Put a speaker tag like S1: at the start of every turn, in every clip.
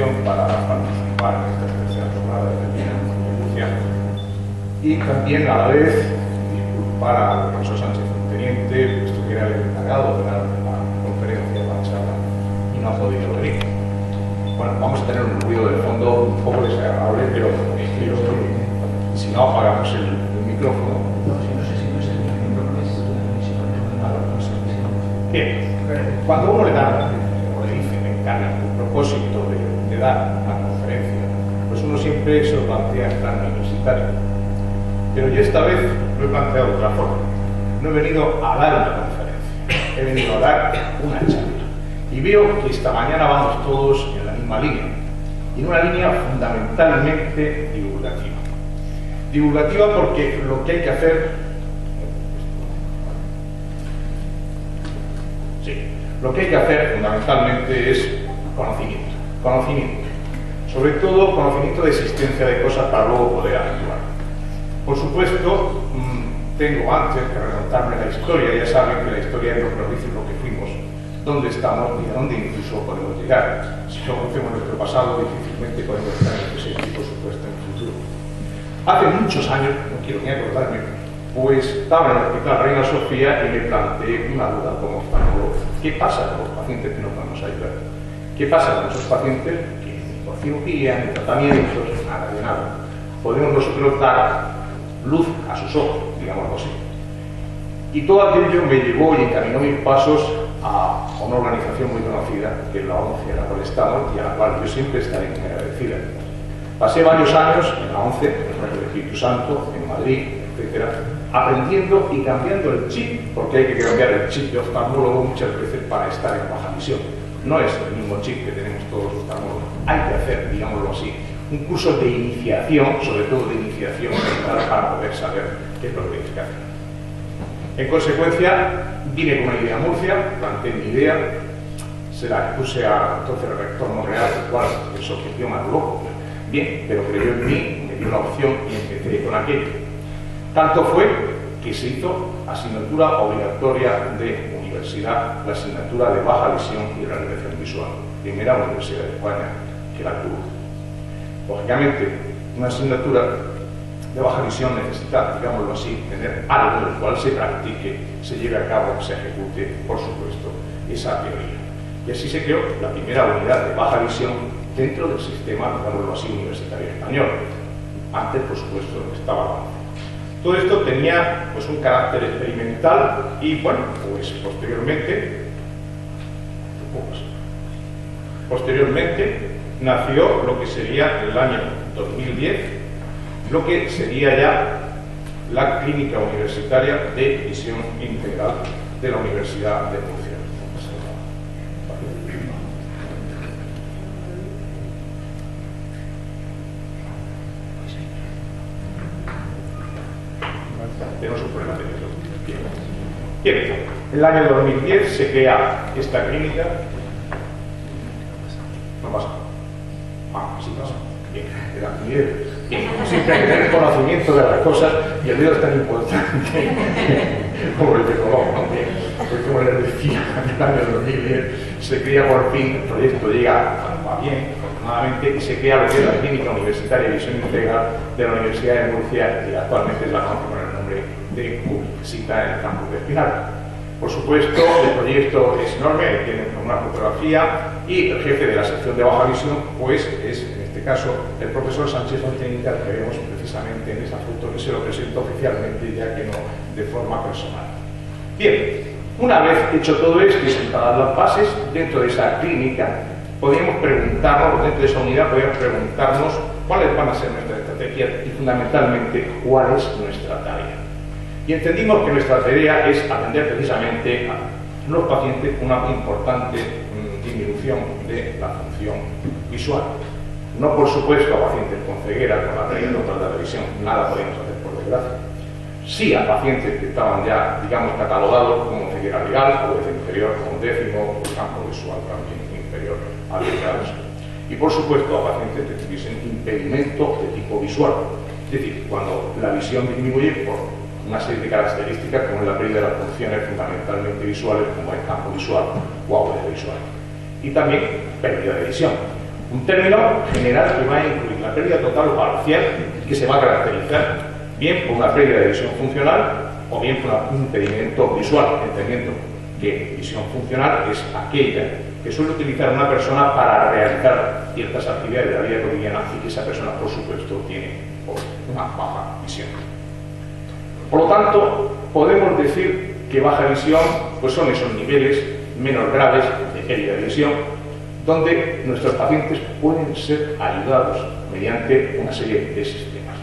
S1: invitación para participar en esta tercera jornada de Murcia. Y también a la vez disculpar al profesor Sánchez Teniente, puesto que era el encargado de dar la conferencia, la charla, y no ha podido venir. Bueno, vamos a tener un ruido de fondo un poco desagradable, pero si no apagamos el micrófono. Bien, cuando uno le da, o le dice, me encarga un propósito de dar una conferencia, pues uno siempre se lo plantea en plan universitario. Pero yo esta vez lo he planteado de otra forma. No he venido a dar una conferencia, he venido a dar una charla. Y veo que esta mañana vamos todos en la misma línea, y en una línea fundamentalmente divulgativa. Divulgativa porque lo que hay que hacer, lo que hay que hacer fundamentalmente es conocimiento, sobre todo conocimiento de existencia de cosas para luego poder actuar. Por supuesto, tengo antes que remontarme la historia, ya saben que la historia nos dice lo que fuimos, dónde estamos y a dónde incluso podemos llegar. Si no conocemos nuestro pasado, difícilmente podemos estar en el presente y por supuesto en el futuro. Hace muchos años, no quiero ni acordarme, pues estaba en el Hospital Reina Sofía y me planteé una duda como oftalmólogo. ¿Qué pasa con los pacientes que no podemos ayudar? ¿Qué pasa con esos pacientes que ni por cirugía, ni tratamientos, nada de nada? Podemos nosotros dar luz a sus ojos, digámoslo así. Y todo aquello me llevó y encaminó mis pasos a una organización muy conocida, que es la ONCE, en la cual estamos y a la cual yo siempre estaré muy agradecida. Pasé varios años en la ONCE, en el Colegio del Espíritu Santo, en Madrid, etc., aprendiendo y cambiando el chip, porque hay que cambiar el chip de oftalmólogo muchas veces para estar en baja visión. No es el mismo chip que tenemos todos los oftalmólogos. Hay que hacer, digámoslo así, un curso de iniciación, sobre todo de iniciación mental, para poder saber qué es lo que tienes que hacer. En consecuencia, vine con una idea a Murcia, planteé mi idea, se la puse a entonces el rector Monreal, el cual es objeción más loco. Bien, pero creyó en mí, me dio la opción y empecé con aquello. Tanto fue que se hizo asignatura obligatoria de universidad, la asignatura de baja visión y realización visual, primera universidad de España que la tuvo. Lógicamente, una asignatura de baja visión necesita, digámoslo así, tener algo en el cual se practique, se lleve a cabo, se ejecute, por supuesto, esa teoría. Y así se creó la primera unidad de baja visión dentro del sistema, digámoslo así, universitario español. Antes, por supuesto, estaba la ONCE. Todo esto tenía pues un carácter experimental y bueno, pues posteriormente nació lo que sería en el año 2010, lo que sería ya la Clínica Universitaria de Visión Integral de la Universidad de Murcia. Tenemos un problema técnico. Bien, en el año 2010 se crea esta clínica. No pasa. Sí pasa. Bien, bien. Siempre hay que tener conocimiento de las cosas y el dedo es tan importante como el de Colón, ¿no? Bien, pues como les decía, en el año 2010 se crea por fin, el proyecto llega bien, afortunadamente, y se crea lo que es la Clínica Universitaria de Visión Integral de la Universidad de Murcia, y actualmente es la conoce con el nombre de CUBIC-SITA en el campus de Espinal. Por supuesto, el proyecto es enorme, tiene una fotografía y el jefe de la sección de baja visión pues es, en este caso, el profesor Sánchez Fontenita, que vemos precisamente en esa foto, que se lo presento oficialmente, ya que no de forma personal. Bien, una vez hecho todo esto y sentadas las bases, dentro de esa clínica, podríamos preguntarnos, dentro de esa unidad, podríamos preguntarnos cuáles van a ser nuestras estrategias y fundamentalmente cuál es nuestra tarea. Y entendimos que nuestra tarea es atender precisamente a los pacientes con una importante disminución de la función visual. No, por supuesto, a pacientes con ceguera, con la tarea total de la visión, nada podemos hacer por desgracia. Sí a pacientes que estaban ya, digamos, catalogados como ceguera legal o desde inferior a un décimo, por campo visual también inferior a 10 grados. Y, por supuesto, a pacientes que tuviesen impedimento de tipo visual. Es decir, cuando la visión disminuye por una serie de características como la pérdida de las funciones fundamentalmente visuales, como el campo visual o audiovisual. Y también pérdida de visión. Un término general que va a incluir la pérdida total o parcial y que se va a caracterizar bien por una pérdida de visión funcional o bien por un impedimento visual, entendiendo que visión funcional es aquella que suele utilizar una persona para realizar ciertas actividades de la vida cotidiana y que esa persona, por supuesto, tiene una baja visión. Por lo tanto, podemos decir que baja visión pues son esos niveles menos graves de pérdida de visión, donde nuestros pacientes pueden ser ayudados mediante una serie de sistemas.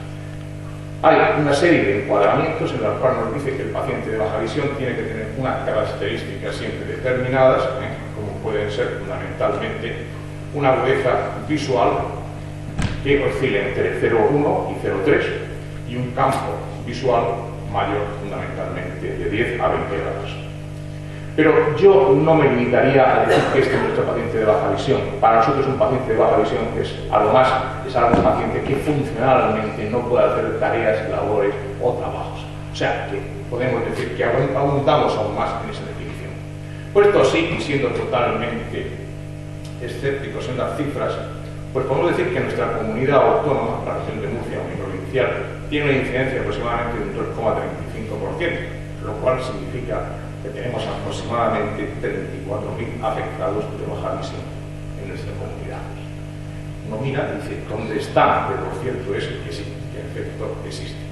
S1: Hay una serie de encuadramientos en los cuales nos dice que el paciente de baja visión tiene que tener unas características siempre determinadas, como pueden ser fundamentalmente una agudeza visual que oscile entre 0,1 y 0,3 y un campo visual mayor fundamentalmente de 10 a 20 grados. Pero yo no me limitaría a decir que este es nuestro paciente de baja visión. Para nosotros un paciente de baja visión es algo más, es algo paciente que funcionalmente no puede hacer tareas, labores o trabajos. O sea, que podemos decir que abundamos aún más en esa definición. Puesto así, y siendo totalmente escépticos en las cifras, pues podemos decir que nuestra comunidad autónoma, la región de Murcia, provincial, tiene una incidencia aproximadamente de un 2,35%, lo cual significa que tenemos aproximadamente 34.000 afectados de baja visión en nuestra comunidad. Uno mira y dice, ¿dónde están? Pero lo cierto es que sí, que en efecto existe.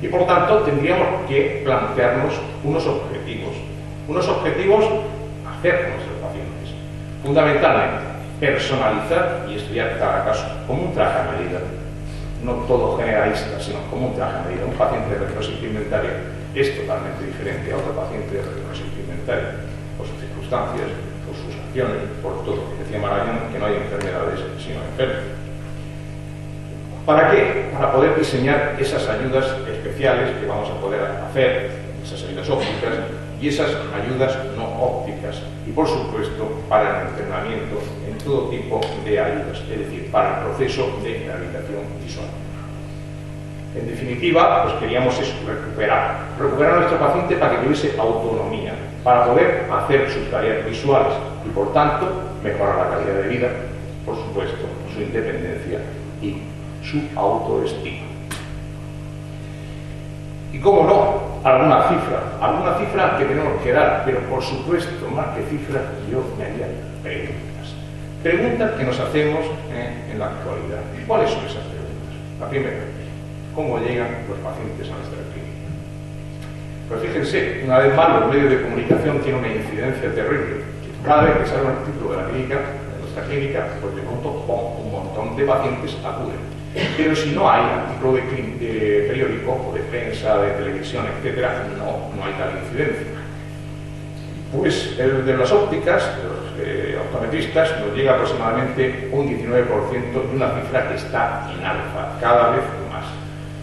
S1: Y por tanto tendríamos que plantearnos unos objetivos a hacer con nuestros pacientes. Fundamentalmente, personalizar y estudiar cada caso como un traje a medida. No todo generalista, sino como un traje a medida. Un paciente de retinosis pigmentaria es totalmente diferente a otro paciente de retinosis pigmentaria, por sus circunstancias, por sus acciones, por todo. Decía Marañón que no hay enfermedades, sino enfermos. ¿Para qué? Para poder diseñar esas ayudas especiales que vamos a poder hacer, esas ayudas ópticas y esas ayudas no ópticas. Y por supuesto, para el entrenamiento en todo tipo de ayudas, es decir, para el proceso de rehabilitación visual. En definitiva, pues queríamos eso, recuperar a nuestro paciente para que tuviese autonomía, para poder hacer sus tareas visuales y, por tanto, mejorar la calidad de vida, por supuesto, su independencia y su autoestima. Y cómo no, alguna cifra que tenemos que dar, pero por supuesto, más que cifras, yo me haría preguntas que nos hacemos en la actualidad. ¿Cuáles son esas preguntas? La primera, ¿cómo llegan los pacientes a nuestra clínica? Pues fíjense, una vez más los medios de comunicación tienen una incidencia terrible. Cada vez que sale un artículo de la clínica, de nuestra clínica, pues de pronto un montón de pacientes acuden. Pero si no hay artículo de periódico o de prensa, de televisión, etcétera, no hay tal incidencia. Pues el de las ópticas, de los optometristas, nos llega aproximadamente un 19% de una cifra que está en alza, cada vez más,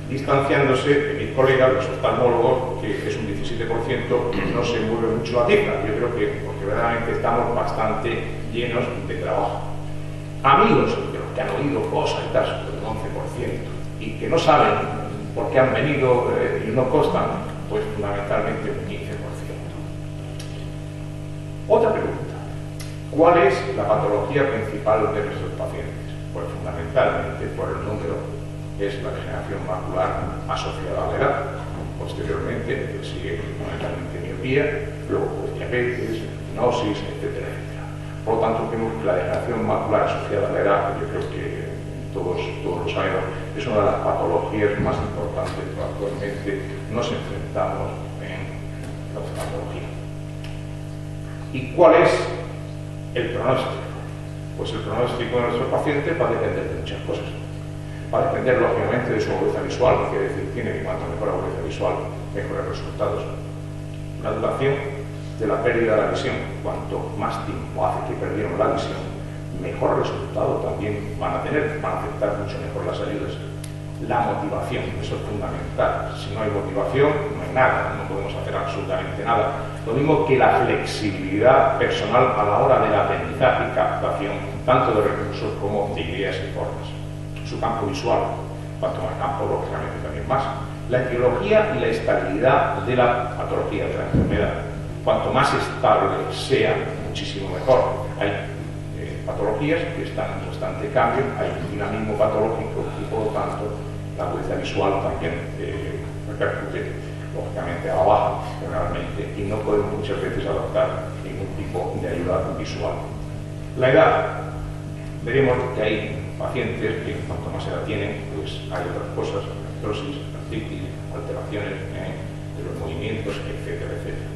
S1: distanciándose de mis colegas, los oftalmólogos, que es un 17%, no se mueve mucho la cifra. Yo creo que porque verdaderamente estamos bastante llenos de trabajo. Amigos de los que han oído cosas y tal, sobre un 11%, y que no saben por qué han venido y no constan, pues fundamentalmente un 15%. Otra pregunta, ¿cuál es la patología principal de nuestros pacientes? Pues fundamentalmente por el número es la degeneración macular asociada a la edad. Posteriormente sigue fundamentalmente miopía, luego pues, diabetes, retinosis, etcétera, etcétera. Por lo tanto, vemos que la degeneración macular asociada a la edad, yo creo que todos lo sabemos, es una de las patologías más importantes que actualmente nos enfrentamos en la oftalmología. ¿Y cuál es el pronóstico? Pues el pronóstico de nuestros pacientes va a depender de muchas cosas. Va a depender, lógicamente, de su agudeza visual, que es decir, tiene que cuanto mejor agudeza visual, mejores resultados. La duración de la pérdida de la visión, cuanto más tiempo hace que perdieron la visión, mejor resultado también van a tener, van a aceptar mucho mejor las ayudas. La motivación, eso es fundamental. Si no hay motivación, no hay nada, no podemos hacer absolutamente nada. Lo mismo que la flexibilidad personal a la hora del aprendizaje y captación, tanto de recursos como de ideas y formas. Su campo visual, cuanto más campo, lógicamente también más. La etiología y la estabilidad de la patología, de la enfermedad. Cuanto más estable sea, muchísimo mejor. Hay patologías que están en constante cambio, hay un dinamismo patológico y por lo tanto la agudeza visual también repercute lógicamente a la baja generalmente y no podemos muchas veces adoptar ningún tipo de ayuda visual. La edad, veremos que hay pacientes que cuanto más edad tienen, pues hay otras cosas, artrosis, artritis, alteraciones de los movimientos, etcétera, etcétera.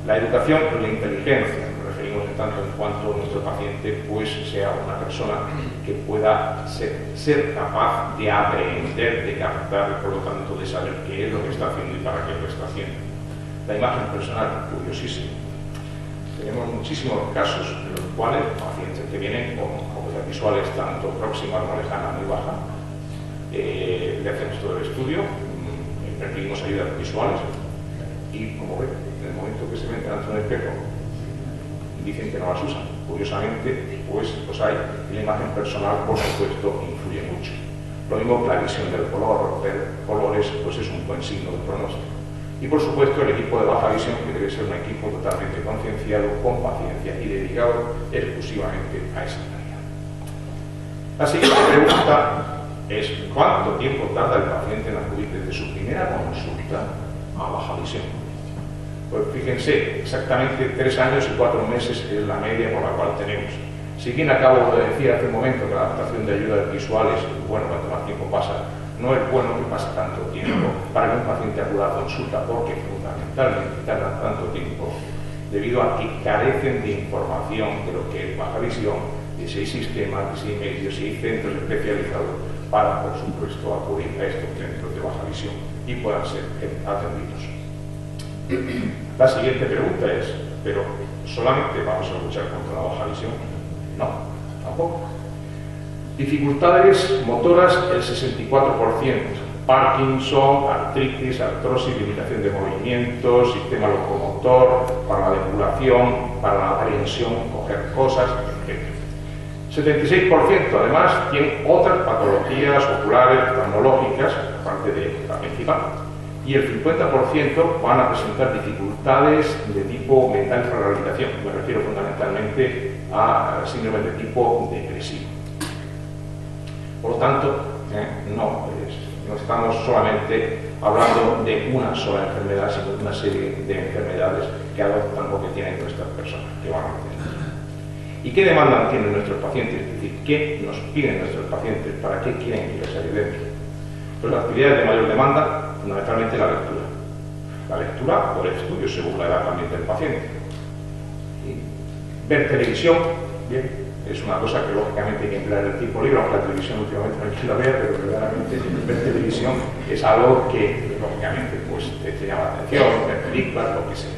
S1: La educación y la inteligencia, nos referimos en tanto en cuanto nuestro paciente pues sea una persona que pueda ser capaz de aprender, de captar, por lo tanto de saber qué es lo que está haciendo y para qué lo está haciendo. La imagen personal, curiosísimo. Tenemos muchísimos casos en los cuales pacientes que vienen con agudezas visuales tanto próximas como lejanas, muy bajas, le hacemos todo el estudio, requerimos ayudas visuales y como ven, en el momento que se ven delante de un espejo dicen que no las usan. Curiosamente, pues hay. La imagen personal, por supuesto, influye mucho. Lo mismo que la visión del color, ver colores, pues es un buen signo de pronóstico. Y por supuesto el equipo de baja visión, que debe ser un equipo totalmente concienciado, con paciencia y dedicado exclusivamente a esa tarea. La siguiente pregunta es ¿cuánto tiempo tarda el paciente en acudir desde su primera consulta a baja visión? Pues fíjense, exactamente 3 años y 4 meses es la media por la cual tenemos. Si bien acabo de decir hace un momento que la adaptación de ayudas visuales, bueno, cuanto más tiempo pasa, no es bueno que pase tanto tiempo para que un paciente acuda a consulta, porque fundamentalmente tardan tanto tiempo debido a que carecen de información de lo que es baja visión, de si hay sistemas, de si hay medios, si hay centros especializados para, por supuesto, acudir a estos centros de baja visión y puedan ser atendidos. La siguiente pregunta es, ¿pero solamente vamos a luchar contra la baja visión? No, tampoco. Dificultades motoras, el 64%. Parkinson, artritis, artrosis, limitación de movimientos, sistema locomotor, para la depuración, para la aprehensión, coger cosas, etc. 76% además tienen otras patologías oculares, oftalmológicas, aparte de la principal. Y el 50% van a presentar dificultades de tipo mental para la rehabilitación. Me refiero fundamentalmente a síndrome de tipo depresivo. Por lo tanto, no estamos solamente hablando de una sola enfermedad, sino de una serie de enfermedades que adoptan o que tienen nuestras personas, que van a tener. ¿Y qué demandan tienen nuestros pacientes? Es decir, ¿qué nos piden nuestros pacientes? ¿Para qué quieren que les ayudemos? Pues las actividades de mayor demanda, fundamentalmente la lectura. La lectura por el estudio según la edad también del paciente. Y ver televisión, bien, es una cosa que lógicamente hay que emplear el tiempo libre, aunque la televisión últimamente no hay quien la vea, pero verdaderamente ver televisión es algo que lógicamente pues, te llama la atención, ver películas, lo que sea.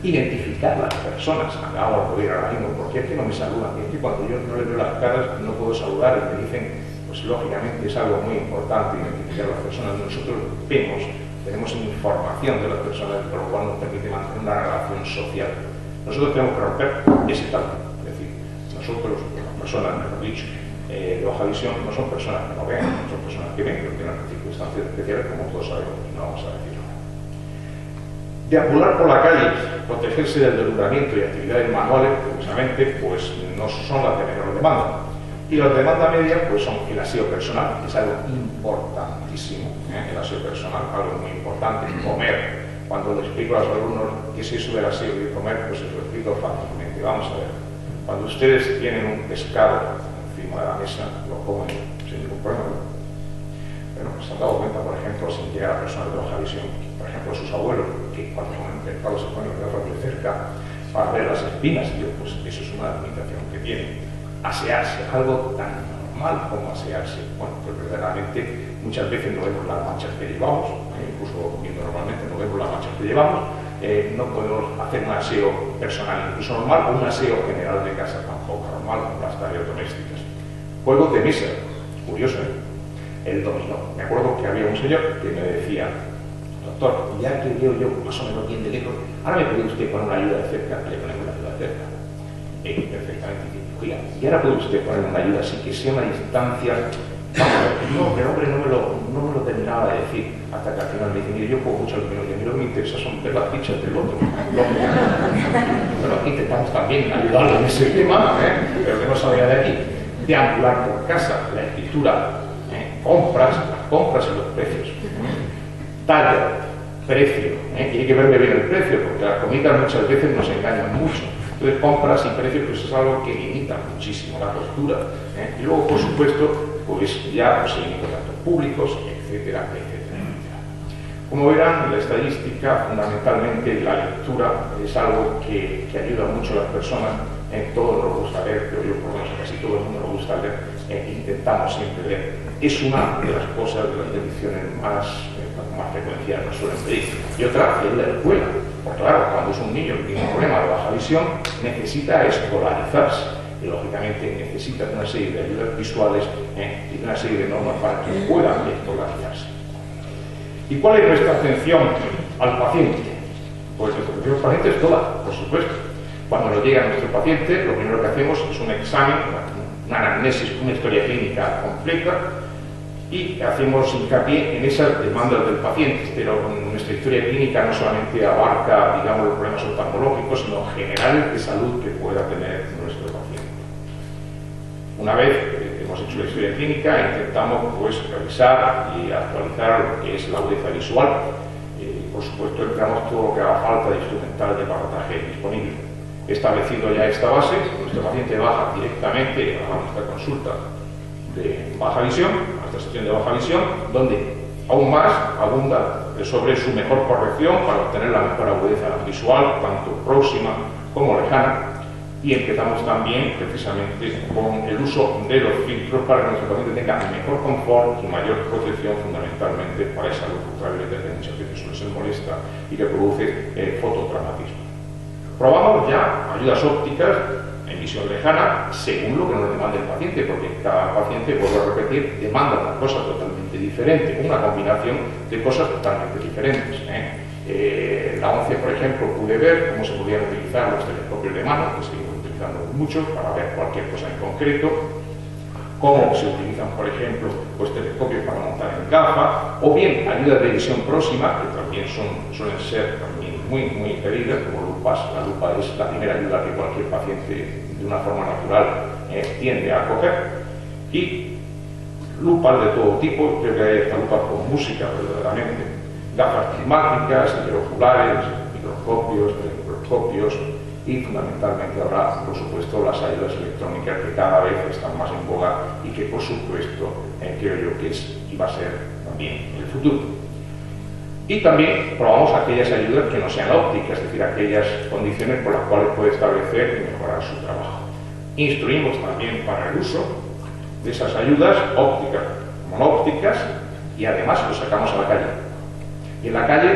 S1: Identificar las personas, acabo de oír ahora mismo, porque es que no me saludan, es que cuando yo no les veo las caras no puedo saludar y me dicen, pues lógicamente es algo muy importante identificar a las personas. Nosotros tenemos información de las personas, por lo cual nos permite mantener una relación social. Nosotros tenemos que romper ese tabú. Nosotros, las personas, mejor dicho, de baja visión, no son personas que no ven, son personas que ven, pero tienen circunstancias especiales, como todos sabemos, y no vamos a decirlo. Deambular por la calle, protegerse del deslumbramiento y actividades manuales, precisamente, pues no son las de menor demanda. Y la demanda media, pues son el aseo personal, que es algo importantísimo, el aseo personal, algo muy importante, comer. Cuando le explico a los alumnos qué es eso del aseo y de comer, pues se lo explico fácilmente. Vamos a ver. Cuando ustedes tienen un pescado encima de la mesa, lo comen sin ningún problema. Bueno, se han dado cuenta, por ejemplo, sin llegar a personas de baja visión, por ejemplo, sus abuelos, que cuando comen pescado se ponen los ojos de cerca para ver las espinas, y yo, pues eso es una limitación que tienen. Asearse, algo tan normal como asearse. Bueno, pues verdaderamente muchas veces no vemos las manchas que llevamos, incluso viendo normalmente no vemos las manchas que llevamos. No podemos hacer un aseo personal, incluso normal, o un aseo general de casa tampoco normal, con las tareas domésticas. Juegos de mesa, curioso, el dominó. Me acuerdo que había un señor que me decía, doctor, ya que veo yo más o menos bien de lejos, ahora me puede usted poner una ayuda de cerca, le ponemos una ayuda de cerca. Perfectamente. Oiga, y ahora puede usted poner una ayuda así que sea una distancia. No, pero hombre, no me lo terminaba de decir, hasta que al final me dice, mire, yo juego mucho al dominó y a mí lo que me interesa son ver las fichas del otro. Pero aquí intentamos también también ayudarle en ese tema, pero que no salga de aquí. Deambular por casa, la escritura, compras y los precios. Talla, precio, y hay que verle bien el precio, porque las comidas muchas veces nos engañan mucho. Entonces, compras y precios pues es algo que limita muchísimo la postura. Y luego, por supuesto, pues ya seguimiento de datos públicos, etcétera, etcétera, etcétera. Como verán, la estadística, fundamentalmente la lectura, es algo que ayuda mucho a las personas. Todos nos gusta leer, pero yo por lo menos a casi todo el mundo nos gusta leer, intentamos siempre leer. Es una de las cosas, de las bendiciones más frecuencias nos suelen pedir. Y otra es la escuela. Porque claro, cuando es un niño que tiene un problema de baja visión, necesita escolarizarse. Y lógicamente necesita una serie de ayudas visuales y una serie de normas para que puedan escolarizarse. ¿Y cuál es nuestra atención al paciente? Pues nuestra atención al paciente es toda, por supuesto. Cuando nos llega nuestro paciente, lo primero que hacemos es un examen, una anamnesis, una historia clínica completa, y hacemos hincapié en esas demandas del paciente. Pero nuestra historia clínica no solamente abarca, digamos, los problemas oftalmológicos, sino generales de salud que pueda tener nuestro paciente. Una vez hemos hecho la historia clínica, intentamos pues revisar y actualizar lo que es la agudeza visual. Por supuesto, empleamos todo lo que haga falta de instrumental de aparataje disponible. Establecido ya esta base, nuestro paciente baja directamente a nuestra consulta de baja visión, a nuestra sección de baja visión, donde aún más abunda sobre su mejor corrección para obtener la mejor agudeza visual, tanto próxima como lejana. Y empezamos también precisamente con el uso de los filtros para que nuestro paciente tenga mejor confort y mayor protección, fundamentalmente para esa luz ultravioleta que muchas veces suele ser molesta y que produce fototraumatismo. Probamos ya ayudas ópticas en visión lejana según lo que nos demanda el paciente, porque cada paciente, vuelvo a repetir, demanda una cosa totalmente diferente, una combinación de cosas totalmente diferentes. La 11, por ejemplo, pude ver cómo se podían utilizar los telescopios de mano, que seguimos utilizando mucho para ver cualquier cosa en concreto, cómo se utilizan, por ejemplo, pues telescopios para montar en gafa, o bien ayudas de visión próxima, que también suelen ser también muy pedidas, como lupas. La lupa es la primera ayuda que cualquier paciente de una forma natural tiende a coger, y lupas de todo tipo. Creo que hay esta lupa con música verdaderamente, gafas prismáticas, interoculares, microscopios, telemicroscopios, y fundamentalmente ahora, por supuesto, las ayudas electrónicas que cada vez están más en boga y que, por supuesto, creo yo que es y va a ser también el futuro. Y también probamos aquellas ayudas que no sean ópticas, es decir, aquellas condiciones por las cuales puede establecer y mejorar su trabajo. Instruimos también para el uso de esas ayudas ópticas, monópticas, y además lo sacamos a la calle. Y en la calle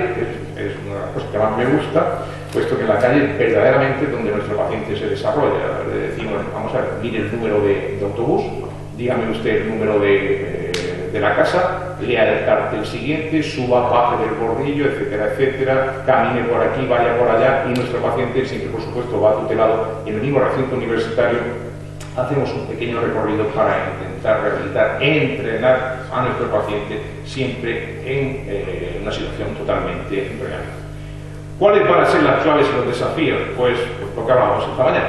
S1: es una de las cosas que más me gusta, puesto que en la calle verdaderamente donde nuestro paciente se desarrolla. Le decimos, vamos a ver, mire el número de autobús, dígame usted el número de la casa, lea el cartel siguiente, suba, baje del bordillo, etcétera, etcétera, camine por aquí, vaya por allá, y nuestro paciente siempre, por supuesto, va tutelado. Y en el mismo recinto universitario hacemos un pequeño recorrido para intentar rehabilitar, entrenar a nuestro paciente siempre en una situación totalmente real. ¿Cuáles van a ser las claves y los desafíos? Pues lo que hablábamos esta mañana.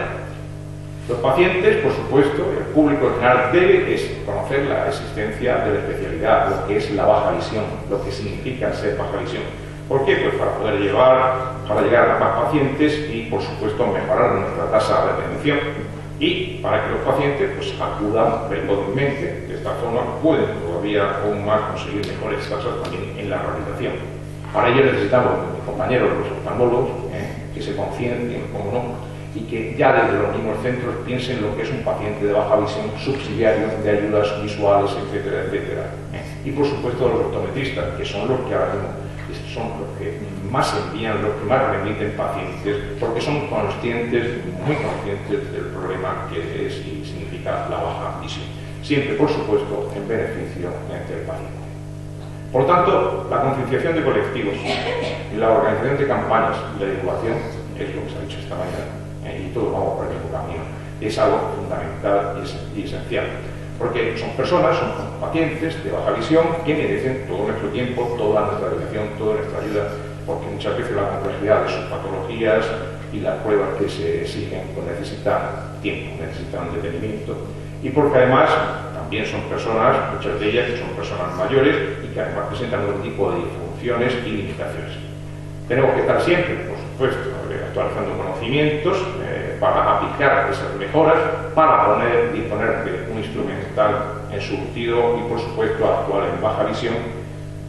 S1: Los pacientes, por supuesto, el público en general debe conocer la existencia de la especialidad, lo que es la baja visión, lo que significa ser baja visión. ¿Por qué? Pues para poder llegar a más pacientes y, por supuesto, mejorar nuestra tasa de atención, y para que los pacientes pues acudan precozmente. De esta forma pueden todavía aún más conseguir mejores tasas también en la rehabilitación. Para ello necesitamos, mis compañeros, los oftalmólogos, que se conciencien, como no, y que ya desde los mismos centros piensen lo que es un paciente de baja visión subsidiario de ayudas visuales, etcétera, etcétera. Y por supuesto los optometristas, que son los que ahora mismo son los que más envían, los que más remiten pacientes, porque son conscientes, muy conscientes del problema que es y significa la baja visión. Siempre, por supuesto, en beneficio del paciente. Por tanto, la concienciación de colectivos, la organización de campañas y la divulgación, es lo que se ha dicho esta mañana, y todos vamos por el mismo camino, es algo fundamental y esencial. Porque son personas, son pacientes de baja visión que merecen todo nuestro tiempo, toda nuestra dedicación, toda nuestra ayuda, porque muchas veces la complejidad de sus patologías y las pruebas que se exigen pues necesitan tiempo, necesitan detenimiento, y porque además también son personas, muchas de ellas que son personas mayores y que además presentan otro tipo de disfunciones y limitaciones. Tenemos que estar siempre, por supuesto, actualizando conocimientos para aplicar esas mejoras, para disponer de un instrumental en surtido y, por supuesto, actuar en baja visión,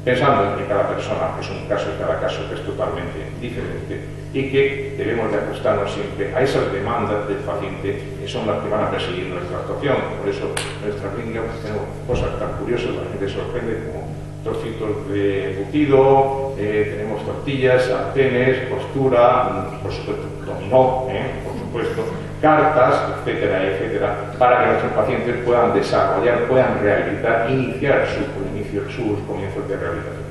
S1: pensando en que cada persona es un caso y cada caso es totalmente diferente y que debemos de ajustarnos siempre a esas demandas del paciente que son las que van a presidir nuestra actuación. Por eso, en nuestra clínica pues, tenemos cosas tan curiosas, la gente sorprende, como trocitos de embutido, tenemos tortillas, sartenes, costura, por supuesto dominó, por supuesto, cartas, etcétera, etcétera, para que nuestros pacientes puedan desarrollar, puedan rehabilitar, iniciar sus comienzos de rehabilitación.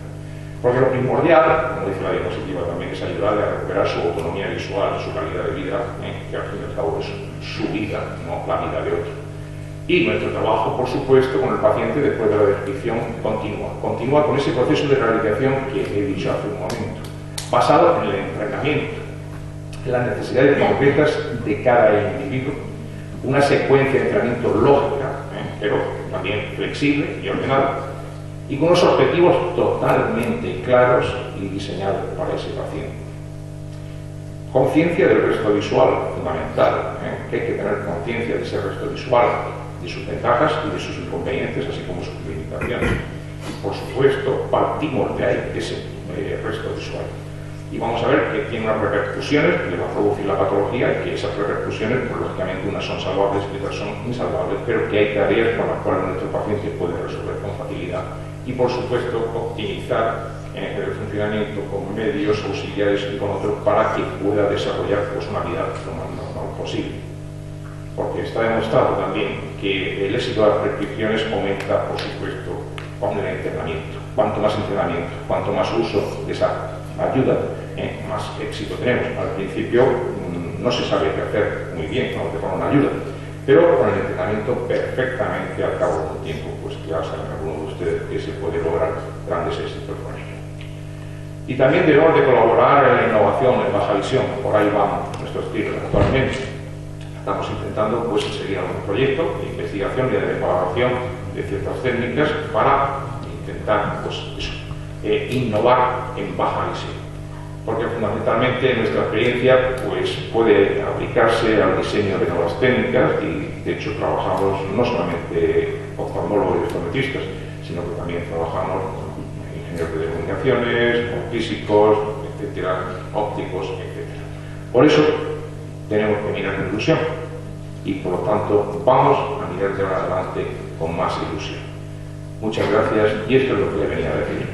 S1: Porque lo primordial, como dice la diapositiva también, es ayudarle a recuperar su autonomía visual, su calidad de vida, que al fin y al cabo es su vida, no la vida de otro. Y nuestro trabajo, por supuesto, con el paciente después de la descripción continúa con ese proceso de rehabilitación que he dicho hace un momento, basado en el entrenamiento, en las necesidades concretas de cada individuo, una secuencia de entrenamiento lógica, pero también flexible y ordenada, y con unos objetivos totalmente claros y diseñados para ese paciente. Conciencia del resto visual, fundamental, que hay que tener conciencia de ese resto visual, de sus ventajas y de sus inconvenientes, así como sus limitaciones. Por supuesto, partimos de ahí, de ese resto visual. Y vamos a ver que tiene unas repercusiones que le va a producir la patología y que esas repercusiones, pues, lógicamente, unas son salvables y otras son insalvables, pero que hay tareas con las cuales nuestro paciente puede resolver con facilidad y, por supuesto, optimizar el funcionamiento con medios auxiliares y con otros para que pueda desarrollar pues, una vida lo más normal posible. Porque está demostrado también que el éxito de las prescripciones aumenta, por supuesto, con el entrenamiento. Cuanto más entrenamiento, cuanto más uso de esa ayuda, más éxito tenemos. Al principio no se sabe qué hacer muy bien cuando te ponen una ayuda, pero con el entrenamiento perfectamente al cabo de un tiempo, pues ya saben algunos de ustedes que se puede lograr grandes éxitos con ello. Y también debemos de colaborar en la innovación, en baja visión, por ahí van nuestros tiros actualmente. Estamos intentando pues, seguir algún proyecto de investigación y de elaboración de ciertas técnicas para intentar pues, eso, innovar en baja visión. Porque fundamentalmente nuestra experiencia pues, puede aplicarse al diseño de nuevas técnicas y de hecho trabajamos no solamente oftalmólogos y optometristas, sino que también trabajamos con ingenieros de telecomunicaciones, con físicos, etcétera, ópticos, etcétera. Por eso tenemos que mirar con ilusión y por lo tanto vamos a mirar de ahora adelante con más ilusión. Muchas gracias y esto es lo que le venía a decir.